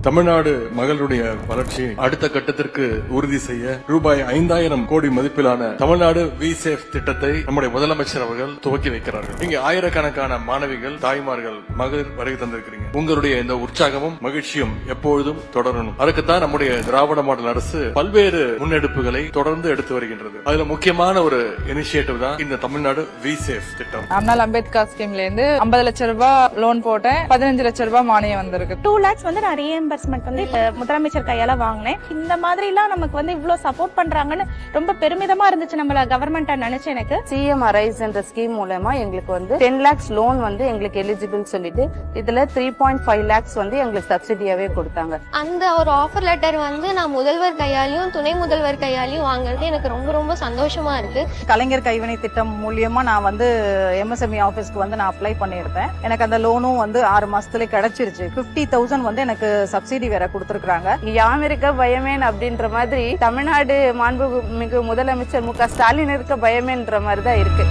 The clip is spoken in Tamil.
தமிழ்நாடு மகளிருடைய வளர்ச்சியை அடுத்த கட்டத்திற்கு உறுதி செய்ய ரூபாய் 5000 கோடி மதிப்பிலான தமிழ்நாடு விசேஃப் திட்டத்தை நம்முடைய முதலமைச்சர் அவர்கள் துவக்கி வைக்கிறார்கள். இங்க ஆயிரக்கணக்கான மாணவிகள், தாய்மார்கள், மகளிர் வருகை தந்திருக்கிறீங்க. உங்களுடைய இந்த உற்சாகமும் மகிழ்ச்சியும் எப்பொழுதும் தொடரணும். அதுக்குத்தான் நம்முடைய திராவிட மாடல் அரசு பல்வேறு முன்னெடுப்புகளை தொடர்ந்து எடுத்து வருகின்றது. அதுல முக்கியமான ஒரு இனிஷியேட்டிவ் தான் இந்த தமிழ்நாடு விசேஃப் திட்டம். அண்ணல் அம்பேத்கர் ஸ்கீம்ல இருந்து 50 லட்சம் ரூபாய் லோன் போட்டேன். 15 லட்சம் ரூபாய் மானியம் வந்திருக்கு. 2 lakhs வந்து நான் ரீஎம்பர்ஸ்மெண்ட் வந்து முதலமைச்சர் கையால வாங்கினேன். இந்த மாதிரி எல்லாம் நமக்கு வந்து இவ்வளவு சப்போர்ட் பண்றாங்கன்னு ரொம்ப பெருமிதமா இருந்துச்சு நம்மள கவர்மெண்ட் நினைச்சு. எனக்கு சிஎம் அரைஸ் என்ற ஸ்கீம் மூலமா எங்களுக்கு வந்து 10 lakhs லோன் வந்து எங்களுக்கு எலிஜிபிள் சொல்லிட்டு இதுல 3.5 lakhs வந்து எங்களுக்கு சப்சிடியாவே கொடுத்தாங்க. அந்த ஒரு ஆஃபர் லெட்டர் வந்து நான் முதல்வர் கையாலையும் துணை முதல்வர் கையாலையும் வாங்குறது எனக்கு ரொம்ப ரொம்ப சந்தோஷமா இருக்கு. கலைஞர் கைவினை திட்டம் மூலியமா நான் வந்து எம்எஸ்எம்இ ஆபீஸ்க்கு வந்து நான் அப்ளை பண்ணியிருந்தேன். எனக்கு அந்த லோனும் வந்து 6 மாசத்துல கிடைச்சிருச்சு. 50,000 வந்து எனக்கு சப்சிடி வேற கொடுத்திருக்காங்க. யாம் இருக்க பயமேன் அப்படின்ற மாதிரி தமிழ்நாடு மாண்புமிகு முதலமைச்சர் மு.க. ஸ்டாலின் இருக்க பயமேன்ற மாதிரி தான் இருக்கு.